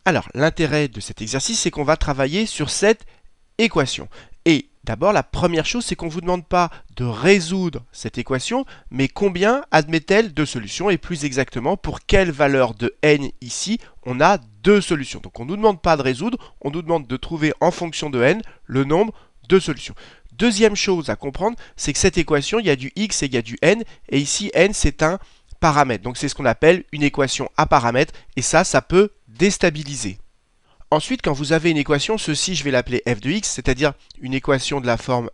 Alors, l'intérêt de cet exercice, c'est qu'on va travailler sur cette équation. Et d'abord, la première chose, c'est qu'on ne vous demande pas de résoudre cette équation, mais combien admet-elle de solutions, et plus exactement, pour quelle valeur de n ici, on a deux solutions. Donc on ne nous demande pas de résoudre, on nous demande de trouver en fonction de n le nombre de solutions. Deuxième chose à comprendre, c'est que cette équation, il y a du x et il y a du n, et ici n c'est un paramètre. Donc c'est ce qu'on appelle une équation à paramètres, et ça peut déstabiliser. Ensuite, quand vous avez une équation, ceci je vais l'appeler f de x, c'est-à-dire une équation de la forme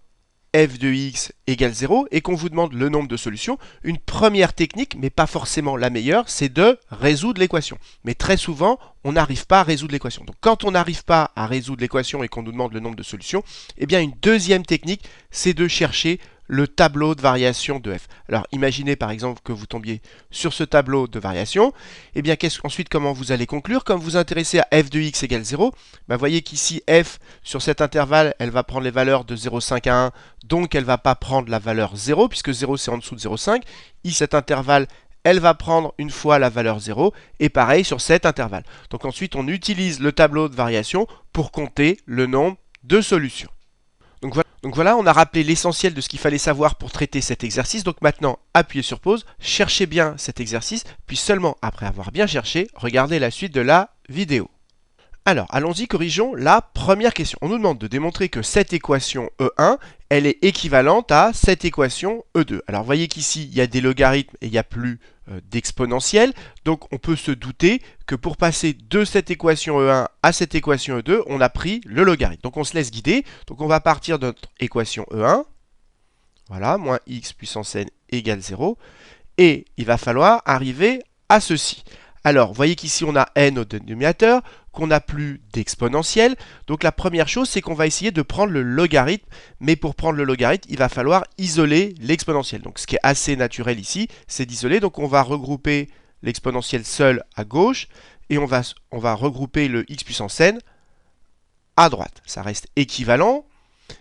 f de x égale 0, et qu'on vous demande le nombre de solutions, une première technique, mais pas forcément la meilleure, c'est de résoudre l'équation. Mais très souvent, on n'arrive pas à résoudre l'équation. Donc quand on n'arrive pas à résoudre l'équation et qu'on nous demande le nombre de solutions, eh bien une deuxième technique, c'est de chercher le tableau de variation de f. Alors imaginez par exemple que vous tombiez sur ce tableau de variation, et bien ensuite comment vous allez conclure? Comme vous vous intéressez à f de x égale 0, voyez qu'ici f sur cet intervalle, elle va prendre les valeurs de 0,5 à 1, donc elle ne va pas prendre la valeur 0, puisque 0 c'est en dessous de 0,5. Ici cet intervalle, elle va prendre une fois la valeur 0, et pareil sur cet intervalle. Donc ensuite on utilise le tableau de variation pour compter le nombre de solutions. Donc voilà, on a rappelé l'essentiel de ce qu'il fallait savoir pour traiter cet exercice. Donc maintenant, appuyez sur pause, cherchez bien cet exercice, puis seulement après avoir bien cherché, regardez la suite de la vidéo. Alors, allons-y, corrigeons la première question. On nous demande de démontrer que cette équation E1, elle est équivalente à cette équation E2. Alors, vous voyez qu'ici, il y a des logarithmes et il n'y a plus d'exponentiels. Donc, on peut se douter que pour passer de cette équation E1 à cette équation E2, on a pris le logarithme. Donc, on se laisse guider. Donc, on va partir de notre équation E1. Voilà, moins x puissance n égale 0. Et il va falloir arriver à ceci. Alors, vous voyez qu'ici, on a n au dénominateur, qu'on n'a plus d'exponentielle. Donc, la première chose, c'est qu'on va essayer de prendre le logarithme. Mais pour prendre le logarithme, il va falloir isoler l'exponentielle. Donc, ce qui est assez naturel ici, c'est d'isoler. Donc, on va regrouper l'exponentielle seule à gauche. Et on va regrouper le x puissance n à droite. Ça reste équivalent.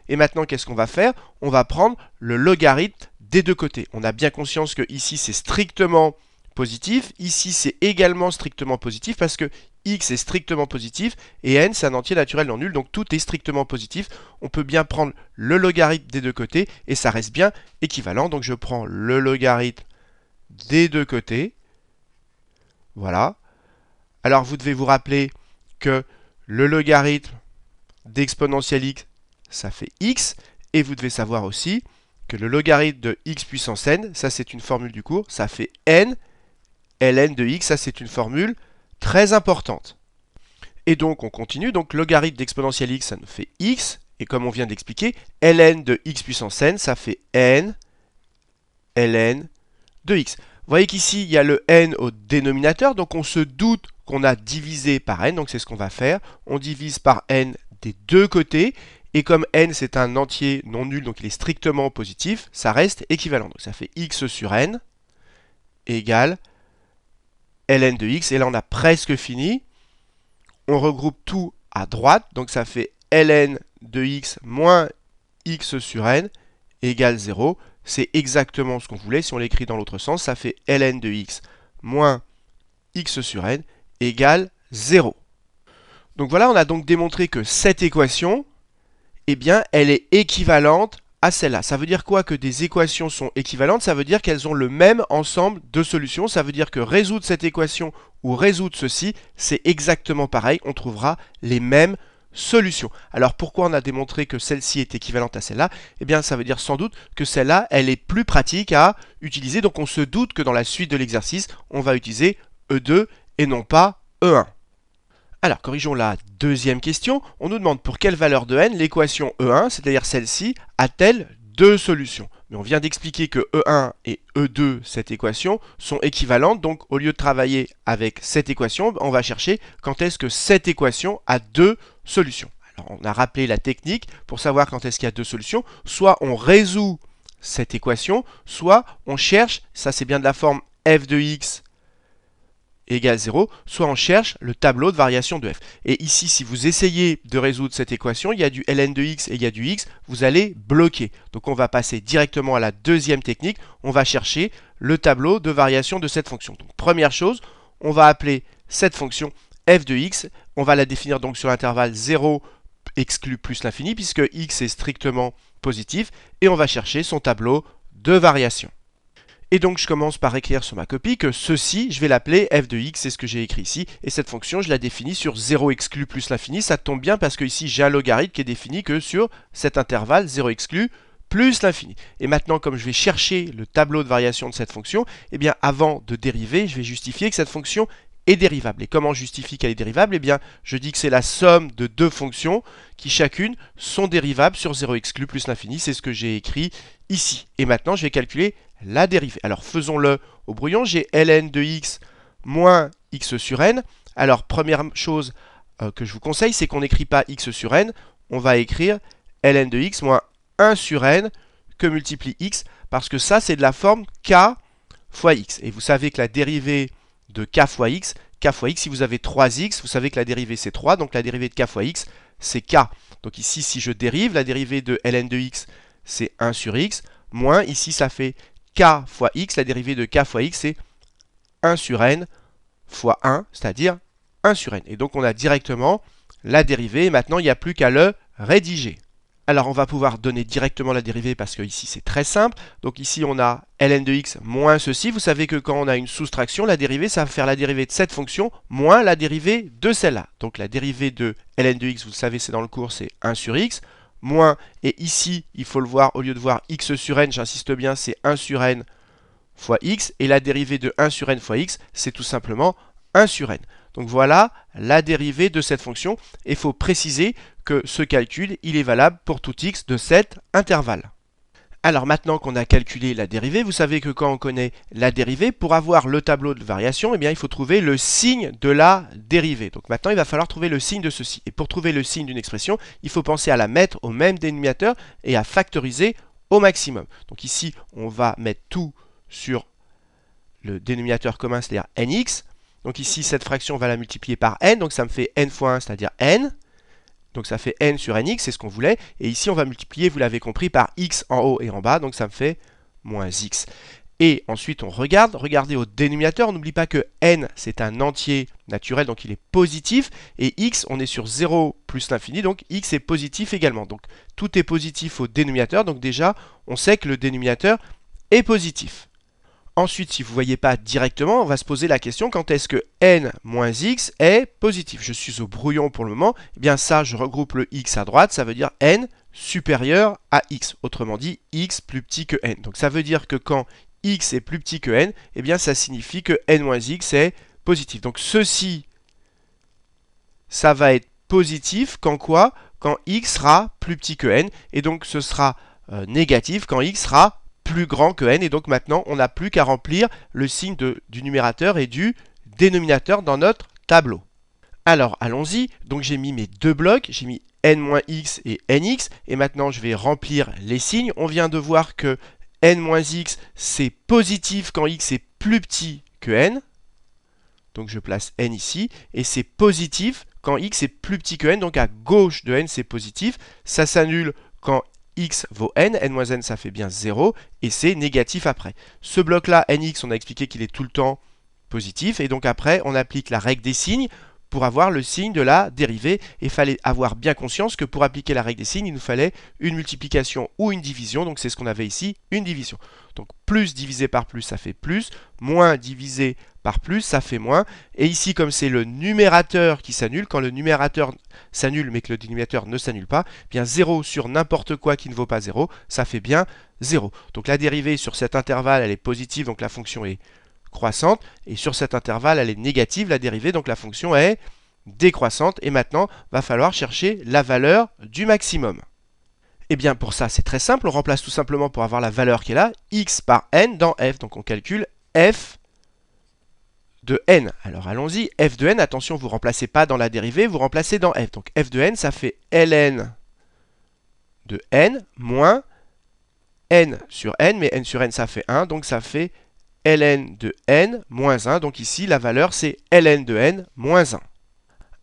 Et maintenant, qu'est-ce qu'on va faire? On va prendre le logarithme des deux côtés. On a bien conscience que ici, c'est strictement positif. Ici, c'est également strictement positif parce que x est strictement positif et n, c'est un entier naturel non nul. Donc, tout est strictement positif. On peut bien prendre le logarithme des deux côtés et ça reste bien équivalent. Donc, je prends le logarithme des deux côtés. Voilà. Alors, vous devez vous rappeler que le logarithme d'exponentielle x, ça fait x. Et vous devez savoir aussi que le logarithme de x puissance n, ça c'est une formule du cours, ça fait n ln de x, ça c'est une formule très importante. Et donc on continue, donc logarithme d'exponentielle x, ça nous fait x, et comme on vient d'expliquer, ln de x puissance n, ça fait n ln de x. Vous voyez qu'ici, il y a le n au dénominateur, donc on se doute qu'on a divisé par n, donc c'est ce qu'on va faire. On divise par n des deux côtés, et comme n c'est un entier non nul, donc il est strictement positif, ça reste équivalent. Donc ça fait x sur n égale ln de x, et là on a presque fini. On regroupe tout à droite, donc ça fait ln de x moins x sur n égale 0. C'est exactement ce qu'on voulait. Si on l'écrit dans l'autre sens, ça fait ln de x moins x sur n égale 0. Donc voilà, on a donc démontré que cette équation, eh bien, elle est équivalente à celle-là. Ça veut dire quoi que des équations sont équivalentes? Ça veut dire qu'elles ont le même ensemble de solutions. Ça veut dire que résoudre cette équation ou résoudre ceci, c'est exactement pareil. On trouvera les mêmes solutions. Alors pourquoi on a démontré que celle-ci est équivalente à celle-là? Eh bien, ça veut dire sans doute que celle-là, elle est plus pratique à utiliser. Donc on se doute que dans la suite de l'exercice, on va utiliser E2 et non pas E1. Alors, corrigeons la deuxième question. On nous demande pour quelle valeur de n l'équation E1, c'est-à-dire celle-ci, a-t-elle deux solutions? Mais on vient d'expliquer que E1 et E2, cette équation, sont équivalentes. Donc, au lieu de travailler avec cette équation, on va chercher quand est-ce que cette équation a deux solutions. Alors, on a rappelé la technique pour savoir quand est-ce qu'il y a deux solutions. Soit on résout cette équation, soit on cherche, ça c'est bien de la forme f de x égale 0, soit on cherche le tableau de variation de f. Et ici, si vous essayez de résoudre cette équation, il y a du ln de x et il y a du x, vous allez bloquer. Donc on va passer directement à la deuxième technique, on va chercher le tableau de variation de cette fonction. Donc première chose, on va appeler cette fonction f de x, On va la définir donc sur l'intervalle 0 exclu plus l'infini, puisque x est strictement positif, et on va chercher son tableau de variation. Et donc je commence par écrire sur ma copie que ceci, je vais l'appeler f de x, c'est ce que j'ai écrit ici, et cette fonction je la définis sur 0 exclu plus l'infini. Ça tombe bien parce que ici j'ai un logarithme qui est défini que sur cet intervalle 0 exclu plus l'infini. Et maintenant, comme je vais chercher le tableau de variation de cette fonction, eh bien avant de dériver, je vais justifier que cette fonction est dérivable. Et comment je justifie qu'elle est dérivable? Eh bien, je dis que c'est la somme de deux fonctions qui chacune sont dérivables sur 0 exclu plus l'infini. C'est ce que j'ai écrit ici. Et maintenant, je vais calculer la dérivée. Alors, faisons-le au brouillon. J'ai ln de x moins x sur n. Alors, première chose que je vous conseille, c'est qu'on n'écrit pas x sur n. On va écrire ln de x moins 1 sur n que multiplie x, parce que ça, c'est de la forme k fois x. Et vous savez que la dérivée de k fois x, si vous avez 3x, vous savez que la dérivée c'est 3, donc la dérivée de k fois x, c'est k. Donc ici, si je dérive, la dérivée de ln de x, c'est 1 sur x, moins, ici, ça fait k fois x, la dérivée de k fois x, c'est 1 sur n fois 1, c'est-à-dire 1 sur n. Et donc, on a directement la dérivée, et maintenant, il n'y a plus qu'à le rédiger. Alors on va pouvoir donner directement la dérivée parce que ici c'est très simple. Donc ici on a ln de x moins ceci. Vous savez que quand on a une soustraction, la dérivée ça va faire la dérivée de cette fonction moins la dérivée de celle-là. Donc la dérivée de ln de x, vous le savez c'est dans le cours, c'est 1 sur x. Moins, et ici il faut le voir, au lieu de voir x sur n, j'insiste bien, c'est 1 sur n fois x. Et la dérivée de 1 sur n fois x, c'est tout simplement 1 sur n. Donc voilà la dérivée de cette fonction. Et il faut préciser que ce calcul, il est valable pour tout x de cet intervalle. Alors maintenant qu'on a calculé la dérivée, vous savez que quand on connaît la dérivée, pour avoir le tableau de variation, eh bien, il faut trouver le signe de la dérivée. Donc maintenant, il va falloir trouver le signe de ceci. Et pour trouver le signe d'une expression, il faut penser à la mettre au même dénominateur et à factoriser au maximum. Donc ici, on va mettre tout sur le dénominateur commun, c'est-à-dire nx. Donc ici, cette fraction, on va la multiplier par n, donc ça me fait n fois 1, c'est-à-dire n. Donc ça fait n sur nx, c'est ce qu'on voulait. Et ici, on va multiplier, vous l'avez compris, par x en haut et en bas, donc ça me fait moins x. Et ensuite, on regarde, regardez au dénominateur, n'oublie pas que n, c'est un entier naturel, donc il est positif. Et x, on est sur 0 plus l'infini, donc x est positif également. Donc tout est positif au dénominateur, donc déjà, on sait que le dénominateur est positif. Ensuite, si vous ne voyez pas directement, on va se poser la question quand est-ce que n moins x est positif. Je suis au brouillon pour le moment. Eh bien ça, je regroupe le x à droite, ça veut dire n supérieur à x. Autrement dit, x plus petit que n. Donc ça veut dire que quand x est plus petit que n, eh bien ça signifie que n moins x est positif. Donc ceci, ça va être positif quand quoi? Quand x sera plus petit que n. Et donc ce sera négatif quand x sera plus grand que n, et donc maintenant on n'a plus qu'à remplir le signe du numérateur et du dénominateur dans notre tableau. Alors allons-y, donc j'ai mis mes deux blocs, j'ai mis n-x et nx, et maintenant je vais remplir les signes. On vient de voir que n-x c'est positif quand x est plus petit que n, donc je place n ici, et c'est positif quand x est plus petit que n, donc à gauche de n c'est positif, ça s'annule quand x vaut n, n-n ça fait bien 0, et c'est négatif après. Ce bloc-là, nx, on a expliqué qu'il est tout le temps positif, et donc après, on applique la règle des signes pour avoir le signe de la dérivée, et il fallait avoir bien conscience que pour appliquer la règle des signes, il nous fallait une multiplication ou une division, donc c'est ce qu'on avait ici, une division. Donc plus divisé par plus, ça fait plus, moins divisé par plus, ça fait moins, et ici, comme c'est le numérateur qui s'annule, quand le numérateur s'annule mais que le dénominateur ne s'annule pas, eh bien 0 sur n'importe quoi qui ne vaut pas 0, ça fait bien 0. Donc la dérivée sur cet intervalle, elle est positive, donc la fonction est croissante, et sur cet intervalle, elle est négative, la dérivée, donc la fonction est décroissante, et maintenant, va falloir chercher la valeur du maximum. Et bien pour ça, c'est très simple, on remplace tout simplement pour avoir la valeur qui est là, x par n dans f, donc on calcule f de n. Alors allons-y, f de n, attention, vous ne remplacez pas dans la dérivée, vous remplacez dans f. Donc f de n, ça fait ln de n moins n sur n, mais n sur n, ça fait 1, donc ça fait ln de n moins 1. Donc ici, la valeur, c'est ln de n moins 1.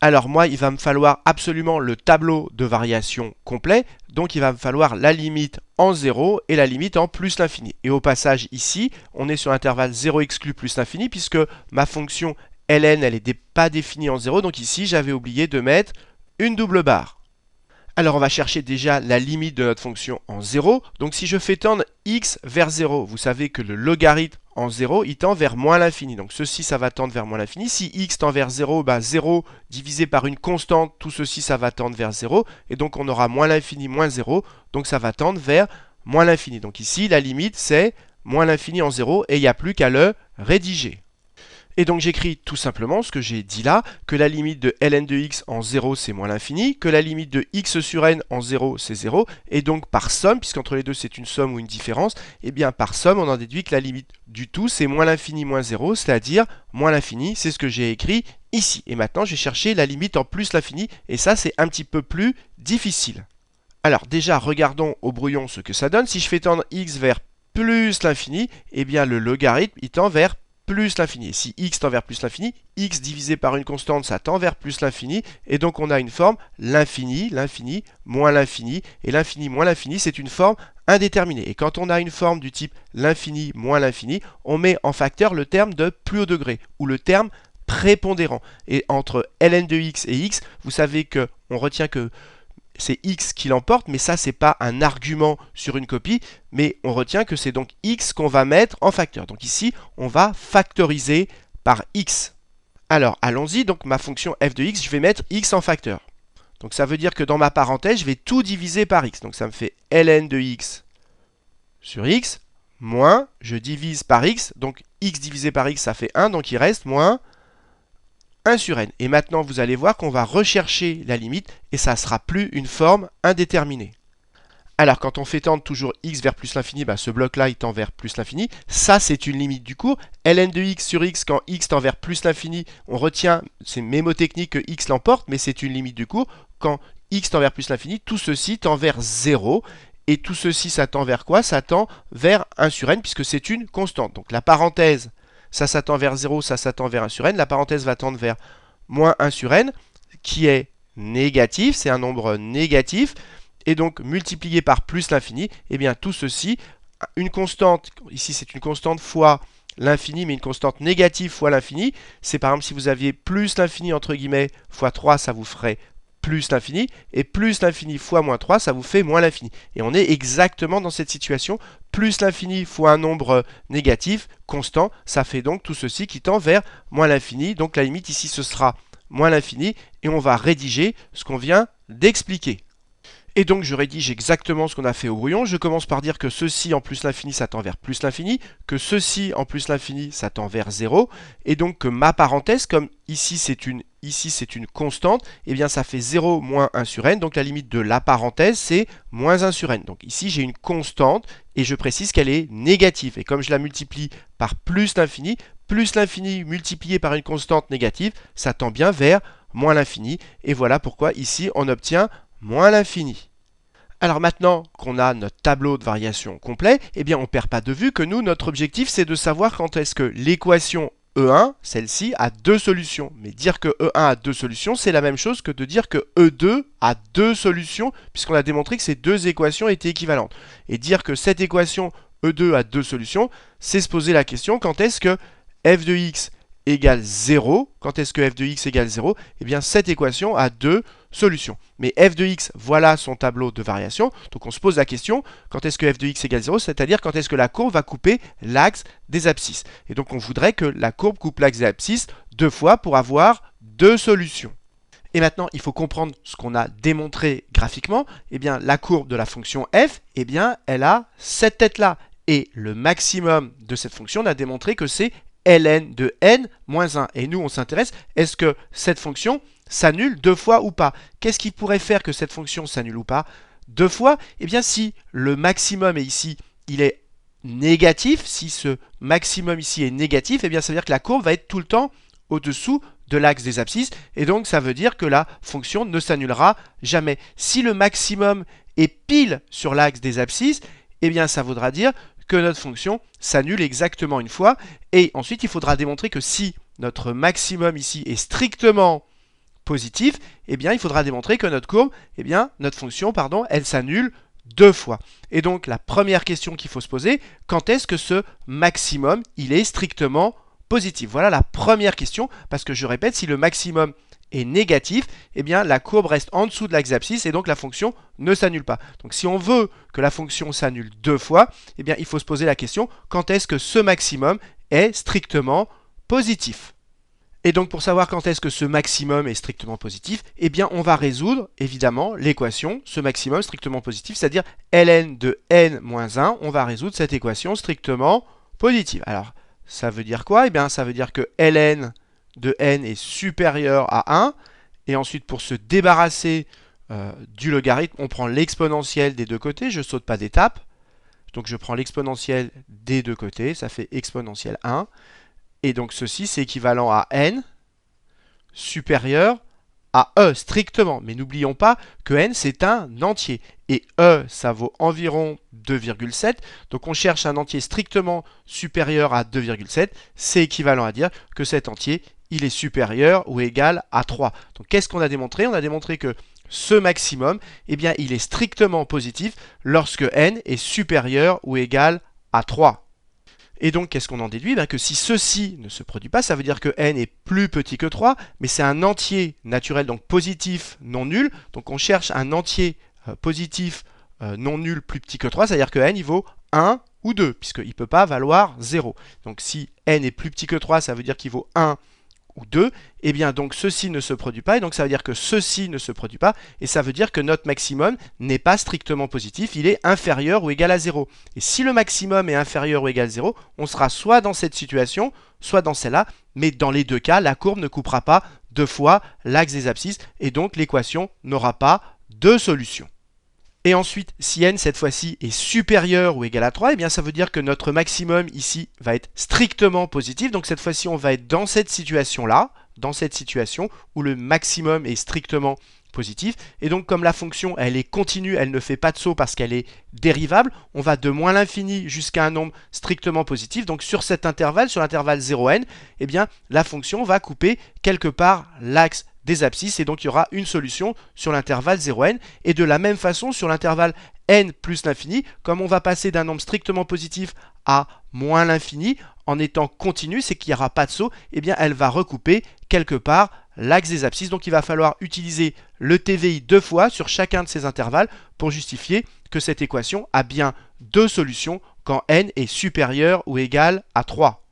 Alors moi, il va me falloir absolument le tableau de variation complet. Donc il va me falloir la limite en 0 et la limite en plus l'infini. Et au passage, ici, on est sur l'intervalle 0 exclu plus l'infini, puisque ma fonction, ln, elle n'est pas définie en 0, donc ici, j'avais oublié de mettre une double barre. Alors on va chercher déjà la limite de notre fonction en 0. Donc si je fais tendre x vers 0, vous savez que le logarithme en 0, il tend vers moins l'infini. Donc ceci, ça va tendre vers moins l'infini. Si x tend vers 0, 0 divisé par une constante, tout ceci, ça va tendre vers 0. Et donc on aura moins l'infini moins 0. Donc ça va tendre vers moins l'infini. Donc ici, la limite, c'est moins l'infini en 0 et il n'y a plus qu'à le rédiger. Et donc j'écris tout simplement ce que j'ai dit là, que la limite de ln de x en 0 c'est moins l'infini, que la limite de x sur n en 0 c'est 0, et donc par somme, puisqu'entre les deux c'est une somme ou une différence, et bien par somme on en déduit que la limite du tout c'est moins l'infini moins 0, c'est-à-dire moins l'infini, c'est ce que j'ai écrit ici. Et maintenant je vais chercher la limite en plus l'infini, et ça c'est un petit peu plus difficile. Alors déjà regardons au brouillon ce que ça donne. Si je fais tendre x vers plus l'infini, et bien le logarithme il tend vers plus l'infini. Si x tend vers plus l'infini, x divisé par une constante, ça tend vers plus l'infini, et donc on a une forme l'infini, l'infini, moins l'infini, et l'infini moins l'infini, c'est une forme indéterminée. Et quand on a une forme du type l'infini moins l'infini, on met en facteur le terme de plus haut degré, ou le terme prépondérant. Et entre ln de x et x, vous savez que on retient que c'est x qui l'emporte, mais ça, c'est pas un argument sur une copie, mais on retient que c'est donc x qu'on va mettre en facteur. Donc ici, on va factoriser par x. Alors, allons-y, donc ma fonction f de x, je vais mettre x en facteur. Donc ça veut dire que dans ma parenthèse, je vais tout diviser par x. Donc ça me fait ln de x sur x, moins, je divise par x, donc x divisé par x, ça fait 1, donc il reste moins 1 sur n. Et maintenant, vous allez voir qu'on va rechercher la limite et ça ne sera plus une forme indéterminée. Alors, quand on fait tendre toujours x vers plus l'infini, ce bloc-là, il tend vers plus l'infini. Ça, c'est une limite du cours. ln de x sur x, quand x tend vers plus l'infini, on retient, c'est mémotechnique que x l'emporte, mais c'est une limite du cours. Quand x tend vers plus l'infini, tout ceci tend vers 0. Et tout ceci, ça tend vers quoi? Ça tend vers 1 sur n, puisque c'est une constante. Donc, la parenthèse, ça tend vers 0, ça tend vers 1 sur n. La parenthèse va tendre vers moins 1 sur n, qui est négatif, c'est un nombre négatif. Et donc, multiplié par plus l'infini, et bien tout ceci, une constante, ici c'est une constante fois l'infini, mais une constante négative fois l'infini. C'est par exemple si vous aviez plus l'infini entre guillemets fois 3, ça vous ferait plus l'infini, et plus l'infini fois moins 3, ça vous fait moins l'infini. Et on est exactement dans cette situation, plus l'infini fois un nombre négatif, constant, ça fait donc tout ceci qui tend vers moins l'infini. Donc la limite ici, ce sera moins l'infini, et on va rédiger ce qu'on vient d'expliquer. Et donc je rédige exactement ce qu'on a fait au brouillon. Je commence par dire que ceci en plus l'infini, ça tend vers plus l'infini, que ceci en plus l'infini, ça tend vers 0, et donc que ma parenthèse, comme ici c'est une constante, et bien ça fait 0 moins 1 sur n, donc la limite de la parenthèse c'est moins 1 sur n. Donc ici j'ai une constante, et je précise qu'elle est négative, et comme je la multiplie par plus l'infini multiplié par une constante négative, ça tend bien vers moins l'infini, et voilà pourquoi ici on obtient moins l'infini. Alors maintenant qu'on a notre tableau de variation complet, eh bien on ne perd pas de vue que nous, notre objectif, c'est de savoir quand est-ce que l'équation E1, celle-ci, a deux solutions. Mais dire que E1 a deux solutions, c'est la même chose que de dire que E2 a deux solutions, puisqu'on a démontré que ces deux équations étaient équivalentes. Et dire que cette équation E2 a deux solutions, c'est se poser la question quand est-ce que f de x égale 0, quand est-ce que f de x égale 0? Eh bien cette équation a deux solutions. Mais f de x, voilà son tableau de variation. Donc on se pose la question, quand est-ce que f de x égale 0? C'est-à-dire quand est-ce que la courbe va couper l'axe des abscisses. Et donc on voudrait que la courbe coupe l'axe des abscisses deux fois pour avoir deux solutions. Et maintenant, il faut comprendre ce qu'on a démontré graphiquement. Eh bien, la courbe de la fonction f, eh bien, elle a cette tête-là. Et le maximum de cette fonction, on a démontré que c'est ln de n moins 1. Et nous, on s'intéresse, est-ce que cette fonction s'annule deux fois ou pas? Qu'est-ce qui pourrait faire que cette fonction s'annule ou pas deux fois? Eh bien, si le maximum est ici, il est négatif, si ce maximum ici est négatif, eh bien, ça veut dire que la courbe va être tout le temps au-dessous de l'axe des abscisses, et donc ça veut dire que la fonction ne s'annulera jamais. Si le maximum est pile sur l'axe des abscisses, eh bien, ça voudra dire que notre fonction s'annule exactement une fois, et ensuite il faudra démontrer que si notre maximum ici est strictement positif, eh bien il faudra démontrer que notre courbe, eh bien notre fonction, pardon, elle s'annule deux fois. Et donc la première question qu'il faut se poser, quand est-ce que ce maximum il est strictement positif? Voilà la première question, parce que je répète, si le maximum est négatif, eh bien la courbe reste en dessous de l'axe abscisse et donc la fonction ne s'annule pas. Donc si on veut que la fonction s'annule deux fois, eh bien il faut se poser la question, quand est-ce que ce maximum est strictement positif? Et donc pour savoir quand est-ce que ce maximum est strictement positif, eh bien on va résoudre évidemment l'équation, ce maximum strictement positif, c'est-à-dire ln de n-1, on va résoudre cette équation strictement positive. Alors ça veut dire quoi? Eh bien ça veut dire que ln de n est supérieur à 1, et ensuite pour se débarrasser du logarithme, on prend l'exponentielle des deux côtés, je ne saute pas d'étape, donc je prends l'exponentielle des deux côtés, ça fait exponentielle 1, et donc ceci c'est équivalent à n supérieur à e strictement, mais n'oublions pas que n c'est un entier, et e ça vaut environ 2,7, donc on cherche un entier strictement supérieur à 2,7, c'est équivalent à dire que cet entier il est supérieur ou égal à 3. Donc qu'est-ce qu'on a démontré? On a démontré que ce maximum, eh bien, il est strictement positif lorsque n est supérieur ou égal à 3. Et donc, qu'est-ce qu'on en déduit? Que si ceci ne se produit pas, ça veut dire que n est plus petit que 3, mais c'est un entier naturel, donc positif non nul. Donc on cherche un entier positif non nul plus petit que 3, c'est-à-dire que n il vaut 1 ou 2, puisqu'il ne peut pas valoir 0. Donc si n est plus petit que 3, ça veut dire qu'il vaut 1 ou 2, et bien donc ceci ne se produit pas, et donc ça veut dire que ceci ne se produit pas, et ça veut dire que notre maximum n'est pas strictement positif, il est inférieur ou égal à 0. Et si le maximum est inférieur ou égal à 0, on sera soit dans cette situation, soit dans celle-là, mais dans les deux cas, la courbe ne coupera pas deux fois l'axe des abscisses, et donc l'équation n'aura pas de solution. Et ensuite, si n cette fois-ci est supérieur ou égal à 3, eh bien ça veut dire que notre maximum ici va être strictement positif. Donc cette fois-ci, on va être dans cette situation-là, dans cette situation où le maximum est strictement positif. Et donc comme la fonction, elle est continue, elle ne fait pas de saut parce qu'elle est dérivable, on va de moins l'infini jusqu'à un nombre strictement positif. Donc sur cet intervalle, sur l'intervalle 0n, eh bien la fonction va couper quelque part l'axe des abscisses, et donc il y aura une solution sur l'intervalle 0n, et de la même façon sur l'intervalle n plus l'infini, comme on va passer d'un nombre strictement positif à moins l'infini en étant continu, c'est qu'il n'y aura pas de saut, et bien elle va recouper quelque part l'axe des abscisses. Donc il va falloir utiliser le TVI deux fois sur chacun de ces intervalles pour justifier que cette équation a bien deux solutions quand n est supérieur ou égal à 3.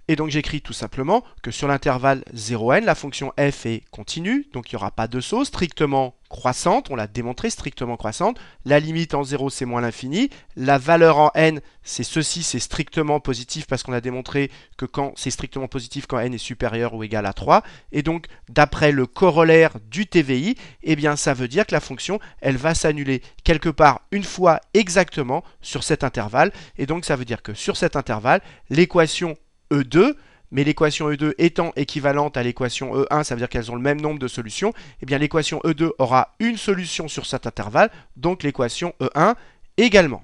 Et donc j'écris tout simplement que sur l'intervalle 0n, la fonction f est continue, donc il n'y aura pas de saut, strictement croissante, on l'a démontré, strictement croissante. La limite en 0 c'est moins l'infini, la valeur en n c'est ceci, c'est strictement positif parce qu'on a démontré que quand c'est strictement positif quand n est supérieur ou égal à 3. Et donc d'après le corollaire du TVI, eh bien ça veut dire que la fonction elle va s'annuler quelque part une fois exactement sur cet intervalle. Et donc ça veut dire que sur cet intervalle, l'équation E2, mais l'équation E2 étant équivalente à l'équation E1, ça veut dire qu'elles ont le même nombre de solutions, et bien l'équation E2 aura une solution sur cet intervalle, donc l'équation E1 également.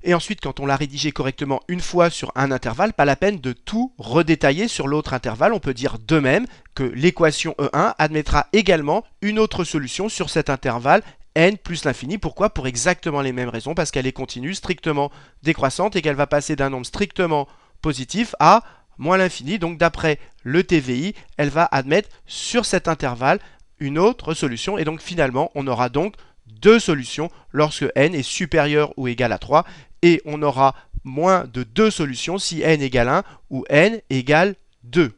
Et ensuite, quand on l'a rédigé correctement une fois sur un intervalle, pas la peine de tout redétailler sur l'autre intervalle, on peut dire de même que l'équation E1 admettra également une autre solution sur cet intervalle n plus l'infini. Pourquoi? Pour exactement les mêmes raisons, parce qu'elle est continue, strictement décroissante, et qu'elle va passer d'un nombre strictement positif à moins l'infini. Donc d'après le TVI, elle va admettre sur cet intervalle une autre solution. Et donc finalement, on aura donc deux solutions lorsque n est supérieur ou égal à 3. Et on aura moins de deux solutions si n égale 1 ou n égale 2.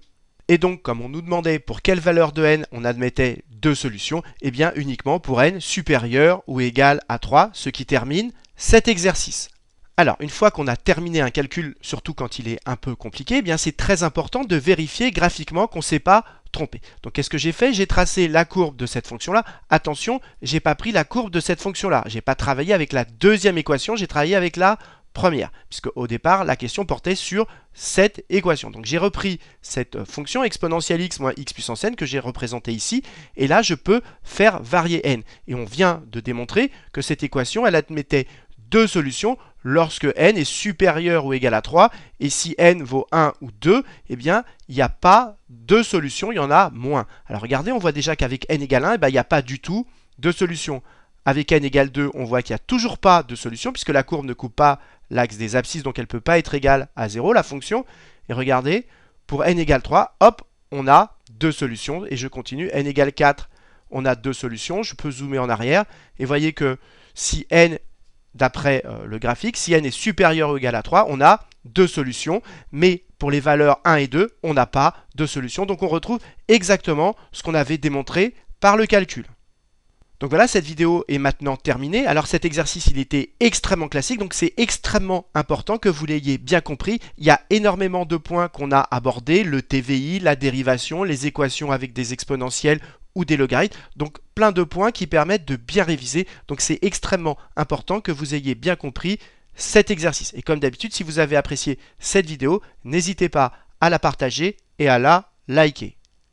Et donc, comme on nous demandait pour quelle valeur de n on admettait deux solutions, eh bien uniquement pour n supérieur ou égal à 3, ce qui termine cet exercice. Alors, une fois qu'on a terminé un calcul, surtout quand il est un peu compliqué, eh bien c'est très important de vérifier graphiquement qu'on ne s'est pas trompé. Donc, qu'est-ce que j'ai fait? J'ai tracé la courbe de cette fonction-là. Attention, je n'ai pas pris la courbe de cette fonction-là. Je n'ai pas travaillé avec la deuxième équation, j'ai travaillé avec la première, puisque au départ, la question portait sur cette équation. Donc, j'ai repris cette fonction exponentielle x moins x puissance n que j'ai représentée ici, et là, je peux faire varier n. Et on vient de démontrer que cette équation, elle admettait deux solutions lorsque n est supérieur ou égal à 3, et si n vaut 1 ou 2, eh bien, il n'y a pas de solution, il y en a moins. Alors regardez, on voit déjà qu'avec n égale 1, eh bien, il n'y a pas du tout de solution. Avec n égale 2, on voit qu'il n'y a toujours pas de solution, puisque la courbe ne coupe pas l'axe des abscisses, donc elle ne peut pas être égale à 0, la fonction. Et regardez, pour n égale 3, hop, on a deux solutions. Et je continue, n égale 4, on a deux solutions. Je peux zoomer en arrière. Et voyez que si n, d'après le graphique, si n est supérieur ou égal à 3, on a deux solutions. Mais pour les valeurs 1 et 2, on n'a pas de solution. Donc on retrouve exactement ce qu'on avait démontré par le calcul. Donc voilà, cette vidéo est maintenant terminée. Alors cet exercice, il était extrêmement classique, donc c'est extrêmement important que vous l'ayez bien compris. Il y a énormément de points qu'on a abordés, le TVI, la dérivation, les équations avec des exponentielles ou des logarithmes. Donc plein de points qui permettent de bien réviser. Donc c'est extrêmement important que vous ayez bien compris cet exercice. Et comme d'habitude, si vous avez apprécié cette vidéo, n'hésitez pas à la partager et à la liker.